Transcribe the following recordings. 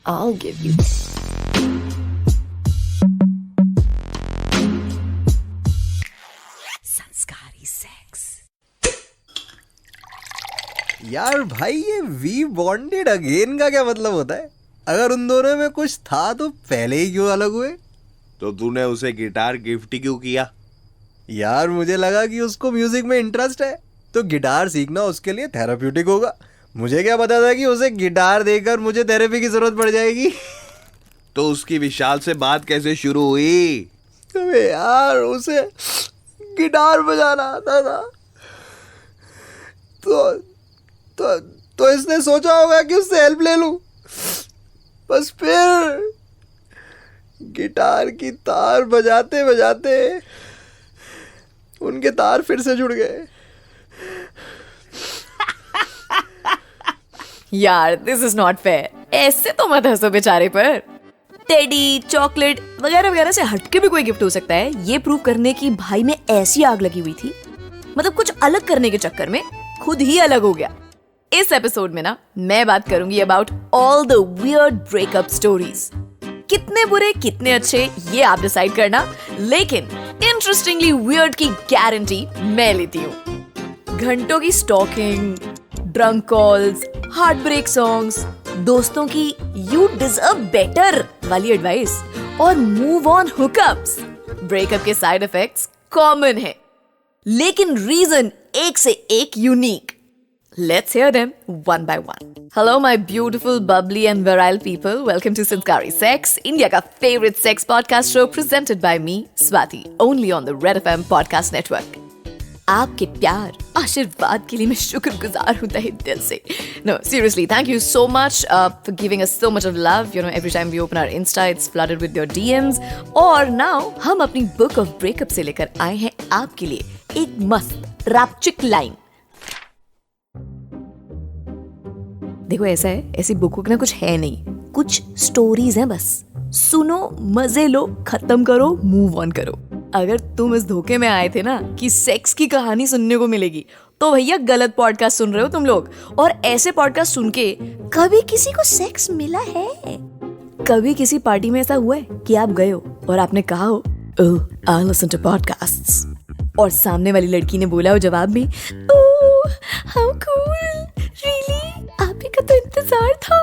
I'll give you. संस्कारी sex. यार भाई, ये वी बॉन्डेड अगेन का क्या मतलब होता है? अगर उन दोनों में कुछ था तो पहले ही क्यों अलग हुए? तो तूने उसे गिटार गिफ्ट क्यों किया? यार मुझे लगा कि उसको म्यूजिक में इंटरेस्ट है, तो गिटार सीखना उसके लिए थेराप्यूटिक होगा। मुझे क्या पता था कि उसे गिटार देकर मुझे थेरेपी की जरूरत पड़ जाएगी। तो उसकी विशाल से बात कैसे शुरू हुई? अबे यार, उसे गिटार बजाना आता था, तो इसने सोचा होगा कि उससे हेल्प ले लूं। बस फिर गिटार की तार बजाते बजाते उनके तार फिर से जुड़ गए। यार दिस इज नॉट फेयर। ऐसे तो मत हंसो बेचारे पर। टेडी, चॉकलेट वगैरह वगैरह से हटके भी कोई गिफ्ट हो सकता है, ये प्रूव करने की भाई में ऐसी आग लगी हुई थी, मतलब कुछ अलग करने के चक्कर में खुद ही अलग हो गया। इस एपिसोड में ना मैं बात करूंगी about all the weird breakup stories. कितने बुरे कितने अच्छे ये आप डिसाइड करना, लेकिन इंटरेस्टिंगली वियर्ड की गारंटी मैं लेती हूँ। घंटों की stalking, drunk calls, heartbreak songs, दोस्तों की यू डिजर्व बेटर वाली एडवाइस और मूव ऑन हुकअप्स। ब्रेकअप के साइड इफेक्ट्स कॉमन है, लेकिन रीजन एक से एक unique. Let's hear them one by one. Hello, my beautiful, bubbly and virile people. Welcome to Sanskari Sex, India ka favorite sex podcast show presented by me, Swati, only on the Red FM podcast network. आपके प्यार आशीर्वाद के लिए मैं शुक्रगुजार हूँ तहे दिल से। No, seriously, thank you so much for giving us so much of love. You know, every time we open our Insta, it's flooded with your DMs. और now हम अपनी book of breakup से लेकर आए हैं आपके लिए एक मस्त रापचिक लाइन। देखो ऐसा है, ऐसी बुक ना कुछ है नहीं, कुछ स्टोरीज हैं बस। सुनो, मजे लो, खत्म करो, मूव ऑन करो। अगर तुम इस धोखे में आए थे ना कि सेक्स की कहानी सुनने को मिलेगी, तो भैया गलत पॉडकास्ट सुन रहे हो तुम लोग। और ऐसे पॉडकास्ट सुन के कभी किसी को सेक्स मिला है? कभी किसी पार्टी में ऐसा हुआ है कि आप गए हो और आपने कहा हो ओह आई लिसन टू पॉडकास्ट्स, और सामने वाली लड़की ने बोला हो जवाब में ओह हाउ कूल, रियली आप ही का तो इंतजार था,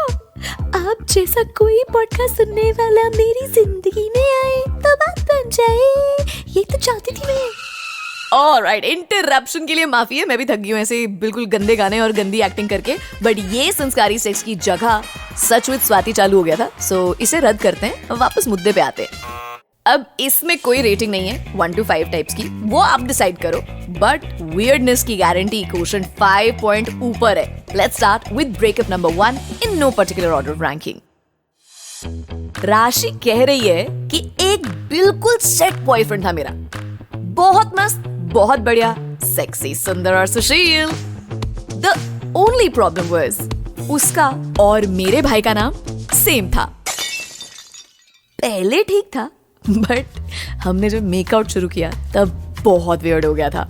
आप जैसा कोई पॉडकास्ट सुनने वाला मेरी जिंदगी में आए तो बात बन जाए, ये तो चाहती थी मैं। ऑलराइट, इंटरप्शन के लिए माफी है, मैं भी थक गई हूँ ऐसे बिल्कुल गंदे गाने और गंदी एक्टिंग करके। बट ये संस्कारी सेक्स की जगह सच विद स्वाति चालू हो गया था, सो इसे रद्द करते हैं, वापस मुद्दे पे आते हैं। अब इसमें कोई रेटिंग नहीं है 1 to 5 टाइप्स की, वो आप डिसाइड करो, बट वियर्डनेस की गारंटी क्वोशंट 5 पॉइंट ऊपर है। Let's start with breakup number 1 in no particular order of ranking. Rashi कह रही है कि एक बिल्कुल सेट बॉयफ्रेंड था मेरा, बहुत मस्त, बहुत बढ़िया, सेक्सी, सुंदर और सुशील। द ओनली प्रॉब्लम वाज उसका और मेरे भाई का नाम सेम था। पहले ठीक था, बट हमने जब मेकआउट शुरू किया तब बहुत वियर्ड हो गया था।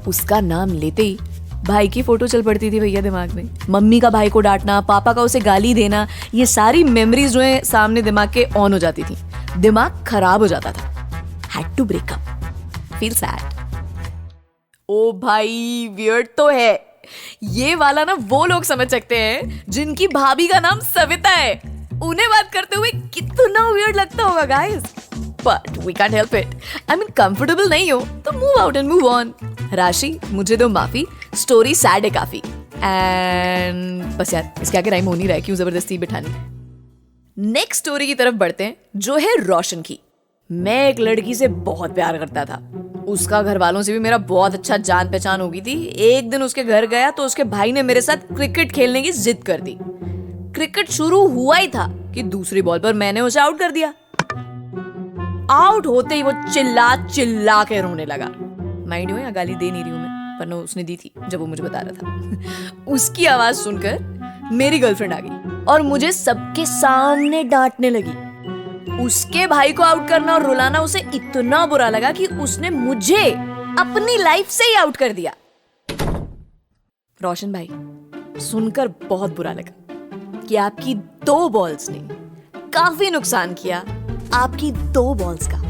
उसका नाम लेते ही भाई की फोटो चल पड़ती थी भैया दिमाग में। मम्मी का भाई को डांटना, पापा का उसे गाली देना, ये सारी मेमोरीज जो है सामने दिमाग के ऑन हो जाती थी, दिमाग खराब हो जाता था। Had to break up, feel sad. ओ भाई वियर्ड तो है, ये वाला ना वो लोग समझ सकते हैं जिनकी भाभी का नाम सविता है, उन्हें बात करते हुए कितना वियर्ड लगता होगा guys. But we can't help it. I mean, comfortable नहीं हो तो move out and move on. राशि, मुझे दो माफी, स्टोरी सैड है काफी। एंड बस यार, इसके आगे राइम हो नहीं रहा है, क्यों जबरदस्ती बिठानी। नेक्स्ट स्टोरी की तरफ बढ़ते हैं, जो है रोशन की। मैं एक लड़की से बहुत प्यार करता था, उसका घर वालों से भी मेरा बहुत अच्छा जान पहचान हो गई थी। एक दिन उसके घर गया तो उसके भाई ने मेरे साथ क्रिकेट खेलने की जिद कर दी। क्रिकेट शुरू हुआ ही था कि दूसरी बॉल पर मैंने उसे आउट कर दिया। आउट होते ही वो चिल्ला चिल्ला के रोने लगा। माइंड यू, यहाँ गाली दे नहीं रही हूँ मैं, पर उसने दी थी जब वो मुझे बता रहा था। उसकी आवाज सुनकर मेरी गर्लफ्रेंड आ गई और मुझे सबके सामने डांटने लगी। उसके भाई को आउट करना और रुलाना उसे इतना बुरा लगा कि उसने मुझे अपनी लाइफ से ही आउट कर दिया। रोशन भाई, सुनकर बहुत बुरा लगा कि आपकी 2 बॉल्स नहीं काफी नुकसान किया आपकी 2 बॉल्स का।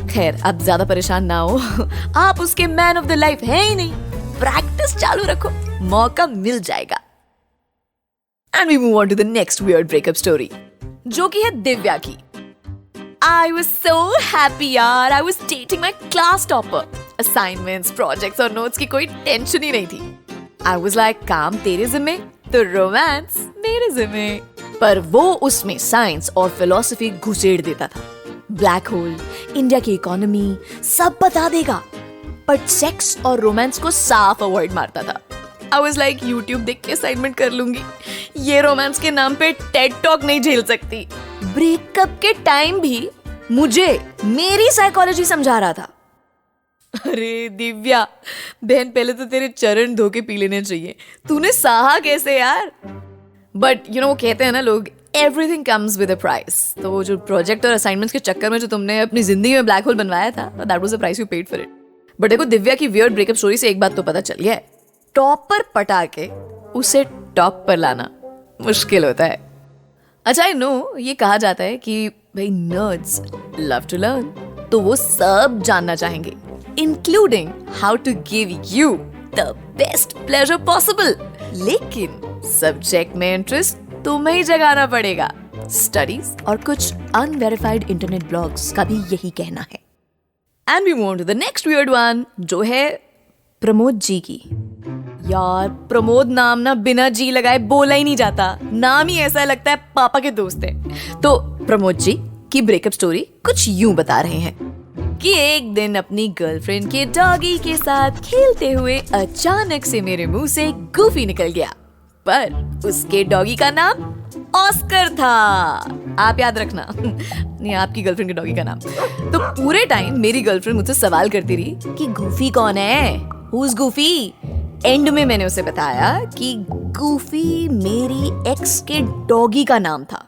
खैर अब ज्यादा परेशान ना हो, आप उसके मैन ऑफ द लाइफ है ही नहीं। प्रैक्टिस चालू रखो, मौका मिल जाएगा। And we move on to the next weird breakup story, जो कि है दिव्या की। I was so happy यार, I was dating my class topper. Assignments, projects और notes की कोई टेंशन ही नहीं थी। I was like, काम तेरे जिम्मे तो रोमांस मेरे जिम्मे। पर वो उसमें साइंस और फिलोसफी घुसेड़ देता था। ब्लैक होल, इंडिया की इकोनॉमी सब बता देगा, बट सेक्स और रोमांस को साफ अवॉइड मारता था। I was like, YouTube देख के असाइनमेंट कर लूंगी, ये रोमांस के नाम पे टेड टॉक नहीं झेल सकती। ब्रेकअप के टाइम भी मुझे मेरी साइकोलॉजी समझा रहा था। अरे दिव्या बहन, पहले तो तेरे चरण धो के पी लेने चाहिए, तूने सहा कैसे यार। बट यू नो वो कहते हैं ना लोग, everything comes with a price. तो वो जो प्रोजेक्ट और असाइनमेंट्स के चक्कर में जो तुमने अपनी जिंदगी में ब्लैक होल बनवाया था, that was the price you paid for it. But देखो दिव्या की वियर्ड ब्रेकअप स्टोरी से एक बात तो पता चल गया है, टॉप पर पटा के उसे टॉप पर लाना मुश्किल होता है। अच्छा आई नो ये कहा जाता है कि भाई नर्ड्स लव टू लर्न, तो वो सब जानना चाहेंगे, including how to give you the best pleasure possible. लेकिन सब्जेक्ट में इंटरेस्ट तुम्हें ही जगाना पड़ेगा। स्टडीज और कुछ अनवेरिफाइड इंटरनेट ब्लॉग्स का भी यही कहना है। And we move on to the next weird one, जो है प्रमोद जी की। यार प्रमोद नाम ना बिना जी लगाए बोला ही नहीं जाता, नाम ही ऐसा लगता है पापा के दोस्त है। तो प्रमोद जी की ब्रेकअप स्टोरी कुछ यूं बता रहे हैं कि एक दिन अपनी गर्लफ्रेंड के डॉगी के साथ खेलते हुए अचानक से मेरे मुंह से गूफी निकल गया, पर उसके डॉगी का नाम ऑस्कर था। आप याद रखना, नहीं आपकी गर्लफ्रेंड के डॉगी का नाम। तो पूरे टाइम मेरी गर्लफ्रेंड मुझसे सवाल करती रही कि गूफी कौन है, हु इज गूफी। एंड में मैंने उसे बताया कि गूफी मेरी एक्स के डॉगी का नाम था।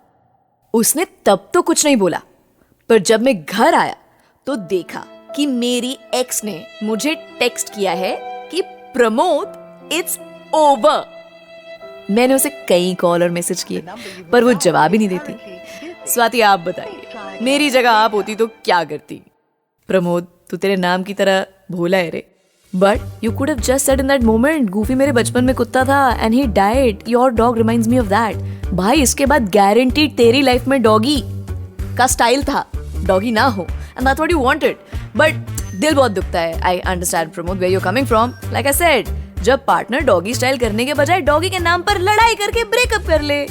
उसने तब तो कुछ नहीं बोला, पर जब मैं घर आया तो देखा कि मेरी एक्स ने मुझे टेक्स्ट किया है कि प्रमोद इट्स ओवर। मैंने उसे कई कॉल और मैसेज किए, पर वो जवाब ही नहीं देती। स्वाति आप बताइए, मेरी जगह आप होती तो क्या करती। प्रमोद तू तेरे नाम की तरह भोला है रे, but you could have just said in that moment Goofy मेरे बचपन में कुत्ता था and he died, your dog reminds me of that. भाई इसके बाद गारंटीड तेरी लाइफ में डॉगी का स्टाइल था, डॉगी ना हो, and that's what you wanted. But दिल बहुत दुखता है। I understand Pramod where you coming from. Like I said, जब पार्टनर डॉगी स्टाइल करने के बजाय डॉगी के नाम पर लड़ाई करके ब्रेकअप कर ले।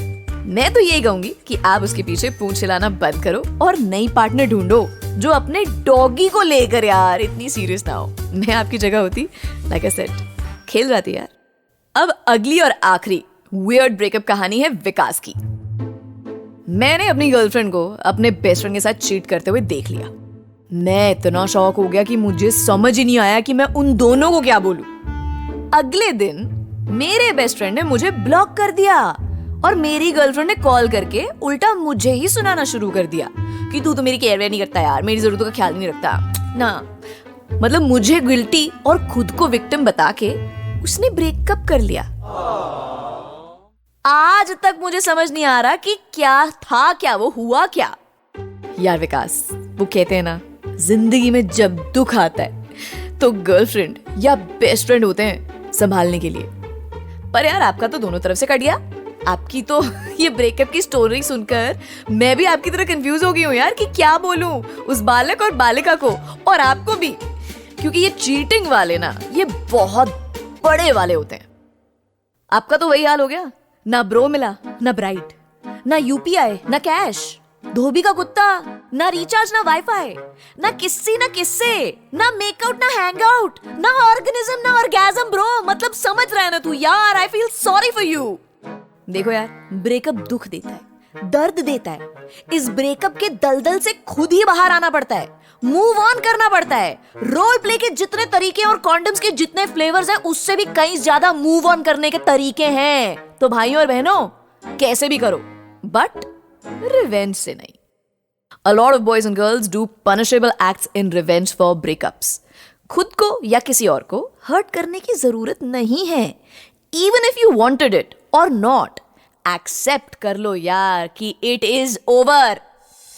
मैं तो यही कहूंगी कि आप उसके पीछे पूंछ हिलाना बंद करो और नई पार्टनर ढूंढो जो अपने डॉगी को लेकर यार इतनी सीरियस ना हो। मैं आपकी जगह होती, लाइक आई सेड, खेल जाती यार। अब अगली और आखिरी वियर्ड ब्रेकअप कहानी है विकास की। मैंने अपनी गर्लफ्रेंड को अपने बेस्ट फ्रेंड के साथ चीट करते हुए देख लिया। मैं इतना शॉक हो गया कि मुझे समझ ही नहीं आया कि मैं उन दोनों को क्या बोलूं। अगले दिन मेरे बेस्ट फ्रेंड ने मुझे ब्लॉक कर दिया और मेरी गर्लफ्रेंड ने कॉल करके उल्टा मुझे ही सुनाना शुरू कर दिया कि तू तो मेरी केयर नहीं करता यार, मेरी जरूरतों का ख्याल नहीं रखता ना। मतलब मुझे गिल्टी और खुद को विक्टिम बता के उसने ब्रेकअप कर लिया। आज तक मुझे समझ नहीं आ रहा कि क्या था, क्या वो हुआ क्या। यार विकास, वो कहते हैं ना, जिंदगी में जब दुख आता है तो गर्लफ्रेंड या बेस्ट फ्रेंड होते हैं संभालने के लिए। पर यार आपका तो दोनों तरफ से कट गया। आपकी तो ये ब्रेकअप की स्टोरी सुनकर मैं भी आपकी तरह कंफ्यूज हो गई हूँ यार कि क्या बोलूं उस बालक और बालिका को, और आपको भी, क्योंकि ये चीटिंग वाले ना ये बहुत बड़े वाले होते हैं। आपका तो वही हाल हो गया, ना ब्रो मिला, ना ब्राइट, ना यूपीआई, ना कैश, धोबी का कुत्ता, ना रिचार्ज, ना वाईफाई, ना किस्सी, ना किस्से, ना मेकआउट, ना हैंगआउट, ना ऑर्गेनिज्म, ना ऑर्गेज्म। ब्रो मतलब समझ रहा है ना तू यार। I feel sorry for you. देखो यार, ब्रेकअप दुख देता है, दर्द देता है। इस ब्रेकअप के दलदल से खुद ही बाहर आना पड़ता है, मूव ऑन करना पड़ता है। रोल प्ले के जितने तरीके और कॉन्डम्स के जितने फ्लेवर्स हैं, उससे भी कहीं ज्यादा मूव ऑन करने के तरीके हैं। तो भाइयों और बहनों, कैसे भी करो, बट रिवेंज से नहीं। A lot of boys and girls do punishable acts in revenge for breakups. खुद को या किसी और को हर्ट करने की जरूरत नहीं है, even if you wanted it or not. Accept कर लो यार कि it is over,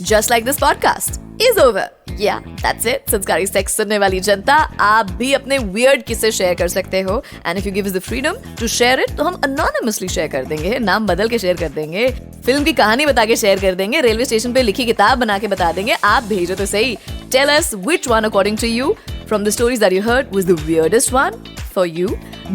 just like this podcast is over. या दैट्स इट। संस्कारी सेक्स सुनने वाली जनता, आप भी अपने वियर्ड किस्से शेयर कर सकते हो, and if you give us the freedom to share it तो हम अनोनिमसली शेयर कर देंगे, नाम बदल के शेयर कर देंगे, फिल्म की कहानी बता के शेयर कर देंगे, रेलवे स्टेशन पे लिखी किताब बना के बता देंगे। आप भेजो तो सही। Tell us which one according to you from the stories that you heard was the weirdest one for you.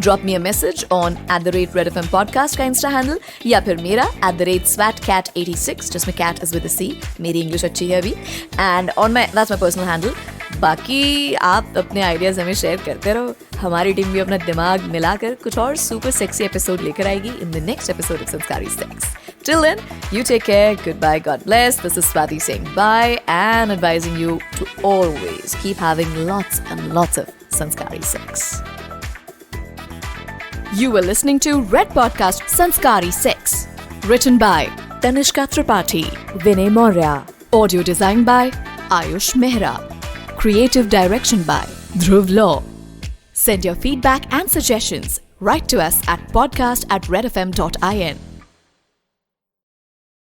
Drop me a message on @RedFM podcast का Insta handle, या फिर मेरा @SwatCat86, जिसमें cat is with a C. मेरी English अच्छी है अभी, and on that's my personal handle. बाकी आप अपने आइडियाज हमें शेयर करते रहो। हमारी टीम भी अपना दिमाग मिलाकर कुछ और सुपर सेक्सी एपिसोड लेकर आएगी in the next episode of Sanskari Sex. Till then, you take care, goodbye, God bless. This is Swati saying bye and advising you to always keep having lots and lots of Sanskari sex. You were listening to Red Podcast Sanskari Sex. Written by Tanishka Tripathi, Vinay Maurya. Audio designed by Ayush Mehra. Creative direction by Dhruv Law. Send your feedback and suggestions. Write to us at podcast@redfm.in.